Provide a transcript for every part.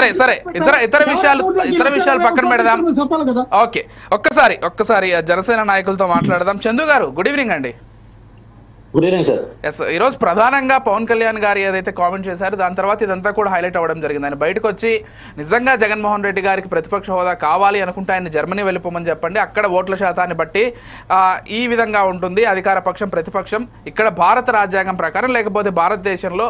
సరే సరే ఇతర విషయాలు పక్కన పెడదాం. ఓకే, ఒక్కసారి జనసేన నాయకులతో మాట్లాడదాం. చందు గారు, గుడ్ ఈవినింగ్ అండి. Good evening sir. ఎస్, ఈరోజు ప్రధానంగా పవన్ కళ్యాణ్ గారు ఏదైతే కామెంట్ చేశారో దాని తర్వాత ఇదంతా కూడా హైలైట్ అవ్వడం జరిగింది. ఆయన బయటకు వచ్చి నిజంగా జగన్మోహన్ రెడ్డి గారికి ప్రతిపక్ష హోదా కావాలి అనుకుంటే ఆయన జర్మనీ వెళ్ళిపోమని చెప్పండి, అక్కడ ఓట్ల శాతాన్ని బట్టి ఈ విధంగా ఉంటుంది అధికార పక్షం ప్రతిపక్షం, ఇక్కడ భారత రాజ్యాంగం ప్రకారం లేకపోతే భారతదేశంలో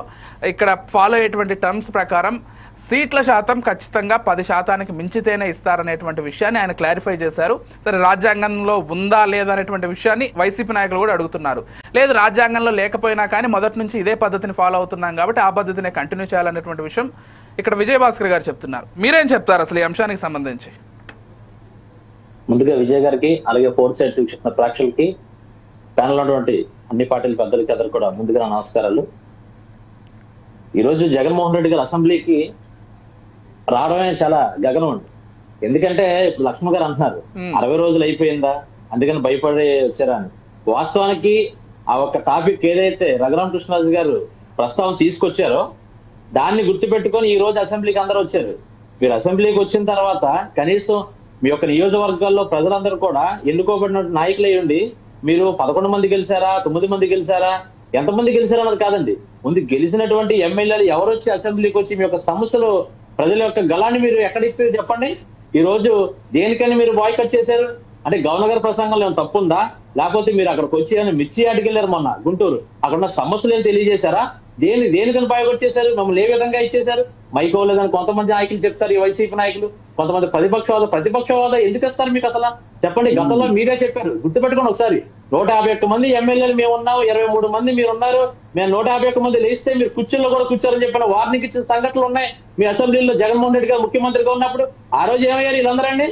ఇక్కడ ఫాలో అయ్యేటువంటి టర్మ్స్ ప్రకారం సీట్ల శాతం ఖచ్చితంగా 10% మించితేనే ఇస్తారనేటువంటి విషయాన్ని ఆయన క్లారిఫై చేశారు. సరే, రాజ్యాంగంలో ఉందా లేదా అనేటువంటి విషయాన్ని వైసీపీ నాయకులు కూడా అడుగుతున్నారు. లేదు, రాజ్యాంగంలో లేకపోయినా కానీ మొదటి నుంచి ఇదే పద్ధతిని ఫాలో అవుతున్నాం కాబట్టి ఆ పద్ధతిని కంటిన్యూ చేయాలనేటువంటి విషయం ఇక్కడ విజయభాస్కర్ గారు చెప్తున్నారు. మీరేం చెప్తారు అసలు ఈ అంశానికి సంబంధించి? ముందుగా విజయ్ గారికి, అలాగే ఫోర్ సైడ్స్ వీక్షిస్తున్న ప్రేక్షకులకి, ప్యానల్ ఉన్నటువంటి అన్ని పార్టీల పెద్దలకి అందరు కూడా ముందుగా నమస్కారాలు. ఈరోజు జగన్మోహన్ రెడ్డి గారు అసెంబ్లీకి రావడమే చాలా గగనం అండి. ఎందుకంటే ఇప్పుడు లక్ష్మణ్ గారు అంటున్నారు 60 రోజులు అయిపోయిందా అందుకని భయపడి వచ్చారా అని. వాస్తవానికి ఆ ఒక్క టాపిక్ ఏదైతే రఘురామకృష్ణరాజు గారు ప్రస్తావన తీసుకొచ్చారో దాన్ని గుర్తుపెట్టుకొని ఈ రోజు అసెంబ్లీకి అందరూ వచ్చారు. మీరు అసెంబ్లీకి వచ్చిన తర్వాత కనీసం మీ యొక్క నియోజకవర్గాల్లో ప్రజలందరూ కూడా ఎన్నుకోబడిన నాయకులు అయ్యండి. మీరు 11 మంది గెలిచారా, 9 మంది గెలిచారా, ఎంతమంది గెలిచారా అన్నది కాదండి. ముందు గెలిచినటువంటి ఎమ్మెల్యేలు ఎవరు వచ్చి అసెంబ్లీకి వచ్చి మీ యొక్క సమస్యలు, ప్రజల యొక్క గలాన్ని మీరు ఎక్కడికి చెప్పండి. ఈ రోజు దేనికని మీరు బాయ్కట్ చేశారు అంటే గవర్నర్ గారి ప్రసంగంలో ఏమైనా తప్పు ఉందా, లేకపోతే మీరు అక్కడికి వచ్చి మిర్చి యార్డ్కి వెళ్ళారు మొన్న గుంటూరు, అక్కడ ఉన్న సమస్యలు ఏం తెలియజేశారా, దేనికని బాయ్కట్ చేశారు, మమ్మల్ని ఏ విధంగా ఇచ్చేశారు, మైక్ అవ్వలేదని కొంతమంది నాయకులు చెప్తారు, ఈ వైసీపీ నాయకులు, కొంతమంది ప్రతిపక్ష హోదా ఎందుకు ఇస్తారు మీకు అసలు చెప్పండి. గతంలో మీరే చెప్పారు, గుర్తుపెట్టుకోండి ఒకసారి. 151 మంది ఎమ్మెల్యేలు మేము ఉన్నాము, 23 మంది మీరు ఉన్నారు, మేము 151 మంది లేస్తే మీరు కుర్చీల్లో కూడా కూర్చోరని చెప్పిన వార్నింగ్ ఇచ్చిన సంఘటనలు ఉన్నాయి మీ అసెంబ్లీలో. జగన్మోహన్ రెడ్డి గారు ముఖ్యమంత్రిగా ఉన్నప్పుడు ఆ రోజు ఏమయ్యారు వీళ్ళందరండి?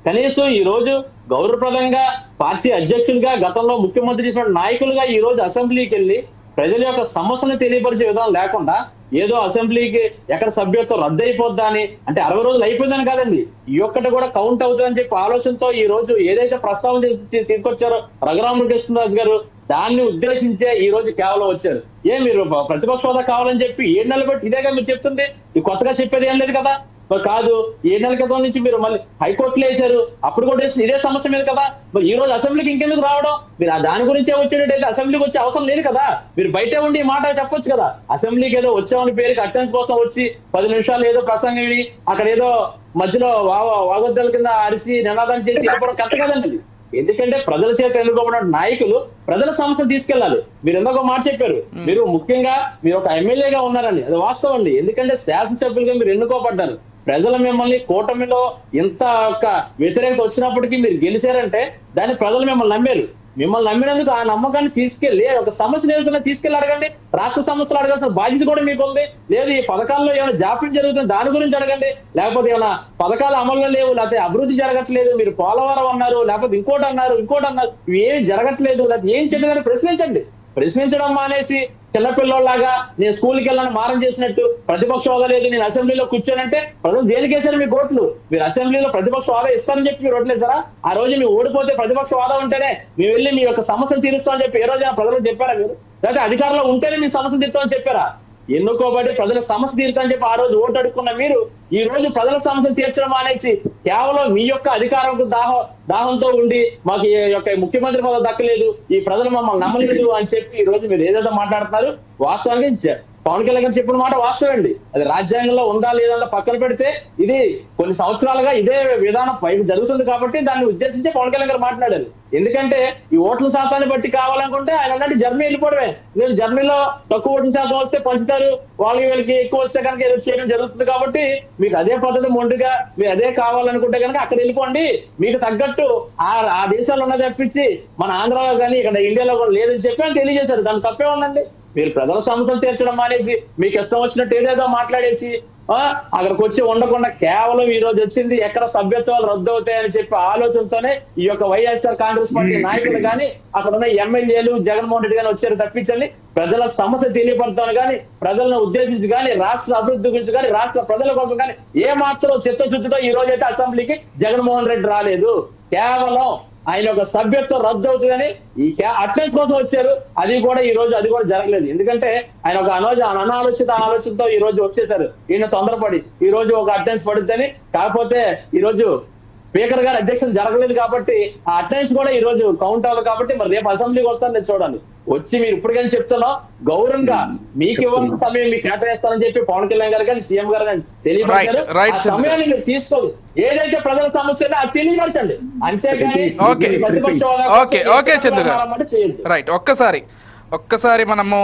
కనీసం ఈ రోజు గౌరవప్రదంగా పార్టీ అధ్యక్షులుగా, గతంలో ముఖ్యమంత్రి చేసిన నాయకులుగా ఈ రోజు అసెంబ్లీకి వెళ్ళి ప్రజల యొక్క సమస్యను తెలియపరిచే విధానం లేకుండా ఏదో అసెంబ్లీకి ఎక్కడ సభ్యత్వం రద్దు అయిపోద్దా అని, అంటే 60 రోజులు అయిపోయిందని కాదండి, ఈ ఒక్కటి కూడా కౌంట్ అవుతుందని చెప్పి ఆలోచనతో ఈ రోజు ఏదైతే ప్రస్తావన తీసుకొచ్చారో రఘురామకృష్ణరాజు గారు దాన్ని ఉద్దేశించే ఈ రోజు కేవలం వచ్చారు. మీరు ప్రతిపక్ష హోదా కావాలని చెప్పి 7 నెలలు బట్టి ఇదేగా మీరు చెప్తుంది, ఈ కొత్తగా చెప్పేది ఏం లేదు కదా. మరి కాదు, 7 నెలల క్రితం నుంచి మీరు మళ్ళీ హైకోర్టులో వేశారు, అప్పుడు కూడా వేసిన ఇదే సమస్య మీద కదా. మరి ఈ రోజు అసెంబ్లీకి ఇంకెందుకు రావడం? మీరు దాని గురించే వచ్చేటట్టయితే అసెంబ్లీకి వచ్చే అవసరం లేదు కదా. మీరు బయటే ఉండి ఈ మాట చెప్పొచ్చు కదా. అసెంబ్లీకి ఏదో వచ్చామని పేరుకి అటెండెన్స్ కోసం వచ్చి 10 నిమిషాలు ఏదో ప్రసంగం అక్కడ ఏదో మధ్యలో వాగొద్దల కింద అరిసి నినాదం చేసి వెళ్ళిపోవడం కరెక్ట్ కదండి. ఎందుకంటే ప్రజల చేత ఎన్నుకోబడిన నాయకులు ప్రజల సమస్యలు తీసుకెళ్లాలి. మీరు ఎందుకో మాట చెప్పారు, మీరు ముఖ్యంగా మీరు ఒక ఎమ్మెల్యేగా ఉన్నారని, అది వాస్తవం అండి. ఎందుకంటే శాసనసభ్యులుగా మీరు ఎన్నుకోబడ్డారు, ప్రజలు మిమ్మల్ని కూటమిలో ఇంత ఒక వ్యతిరేకత వచ్చినప్పటికీ మీరు గెలిచారంటే దాన్ని ప్రజలు మిమ్మల్ని నమ్మారు. మిమ్మల్ని నమ్మినందుకు ఆ నమ్మకాన్ని తీసుకెళ్లి ఒక సమస్య ఏదైనా తీసుకెళ్లి అడగండి. రాష్ట్ర సమస్యలు అడగాల్సిన బాధ్యత కూడా మీకు ఉంది. లేదు ఈ పథకాల్లో ఏమైనా జాప్యం జరుగుతుంది దాని గురించి అడగండి, లేకపోతే ఏమైనా పథకాలు అమల్లో లేవు, లేకపోతే అభివృద్ధి జరగట్లేదు, మీరు పోలవరం అన్నారు, లేకపోతే ఇంకోటి అన్నారు ఇవి ఏమి జరగట్లేదు, లేకపోతే ఏం చెప్పేదని ప్రశ్నించండి. ప్రశ్నించడం మానేసి చిన్నపిల్లలాగా నేను స్కూల్కి వెళ్ళాలని మారం చేసినట్టు ప్రతిపక్ష హోదా లేదు నేను అసెంబ్లీలో కూర్చోనంటే ప్రజలు దేనికేసారు మీ ఓట్లు? మీరు అసెంబ్లీలో ప్రతిపక్ష హోదా ఇస్తారని చెప్పి మీరు ఓట్లేసారా? ఆ రోజు మీరు ఓడిపోతే ప్రతిపక్ష హోదా ఉంటేనే మేము వెళ్ళి మీ యొక్క సమస్యలు తీరుస్తామని చెప్పి ఏ రోజైనా ప్రజలకు చెప్పారా మీరు? లేకపోతే అధికారంలో ఉంటేనే మీ సమస్యలు తీరుస్తామని చెప్పారా? ఎన్నుకోబడి ప్రజల సమస్య తీరుతామని చెప్పి ఆ రోజు ఓటు అడుక్కున్న మీరు ఈ రోజు ప్రజల సమస్యలు తీర్చడం అనేసి కేవలం మీ యొక్క అధికారం దాహంతో ఉండి మాకు ఈ యొక్క ముఖ్యమంత్రి పదవి దక్కలేదు, ఈ ప్రజలు మమ్మల్ని నమ్మలేదు అని చెప్పి ఈ రోజు మీరు ఏదైతే మాట్లాడుతున్నారు వాస్తవానికి పవన్ కళ్యాణ్ గారు చెప్పిన మాట వాస్తవండి. అది రాజ్యాంగంలో ఉందా లేదా పక్కన పెడితే ఇది కొన్ని సంవత్సరాలుగా ఇదే విధానం జరుగుతుంది కాబట్టి దాన్ని ఉద్దేశించి పవన్ కళ్యాణ్ గారు మాట్లాడారు. ఎందుకంటే ఈ ఓట్ల శాతాన్ని బట్టి కావాలనుకుంటే ఆయన అన్నట్టు జర్మనీ వెళ్ళిపోవడమే. నేను జర్మనీలో తక్కువ ఓట్ల శాతం వస్తే పంచుతారు, వీళ్ళకి ఎక్కువ వస్తే కనుక ఏదో చేయడం జరుగుతుంది కాబట్టి మీకు అదే పద్ధతి మొండిగా మీరు అదే కావాలనుకుంటే కనుక అక్కడ వెళ్ళిపోండి, మీకు తగ్గట్టు ఆ దేశాల్లో ఉన్న తప్పించి మన ఆంధ్రాలో కానీ ఇక్కడ ఇండియాలో కూడా లేదని చెప్పి అని తెలియజేశారు. దాని తప్పే ఉందండి. మీరు ప్రజల సమస్యలు తీర్చడం మానేసి మీకు ఇష్టం వచ్చినట్టు ఏదేదో మాట్లాడేసి అక్కడికి వచ్చి ఉండకుండా కేవలం ఈ రోజు వచ్చింది ఎక్కడ సభ్యత్వాలు రద్దు అవుతాయని చెప్పి ఆలోచనతోనే ఈ యొక్క వైఎస్ఆర్ కాంగ్రెస్ పార్టీ నాయకులు కానీ అక్కడ ఉన్న ఎమ్మెల్యేలు జగన్మోహన్ రెడ్డి గాని వచ్చారు తప్పించండి ప్రజల సమస్య తెలియపడతాను కానీ ప్రజలను ఉద్దేశించి కానీ రాష్ట్ర అభివృద్ధి గురించి కానీ రాష్ట్ర ప్రజల కోసం కానీ ఏ మాత్రం చిత్తశుద్ధితో ఈ రోజు అయితే అసెంబ్లీకి జగన్మోహన్ రెడ్డి రాలేదు. కేవలం ఆయన ఒక సభ్యత్వం రద్దు అవుతుందని ఈ అటెండెన్స్ కోసం వచ్చారు. అది కూడా జరగలేదు. ఎందుకంటే ఆయన ఒక అనాలోచితతో ఈ రోజు వచ్చేసారు. ఈయన తొందరపడి ఈ రోజు ఒక అటెండెన్స్ పడుద్దని. కాకపోతే ఈ రోజు స్పీకర్ గారు అధ్యక్షత జరగలేదు కాబట్టి ఆ అటెండెన్స్ కూడా ఈ రోజు కౌంట్ అవ్వదు. కాబట్టి మరి రేపు అసెంబ్లీకి వస్తాను నేను చూడాలి. వచ్చి మీరు ఇప్పటికైనా చెప్తున్నా గౌరవంగా మీకు ఇవ్వాల్సిన సమయం మీకు కేటాయిస్తానని చెప్పి పవన్ కళ్యాణ్ గారు కానీ సీఎం గారు కానీ తెలియపరిచారు. ఆ సమయాన్ని మీరు తీసుకోదు. ఏదైతే ప్రజల సమస్య అది తెలియపరచండి. అంతేగాని ప్రతిపక్ష ఒక్కసారి మనము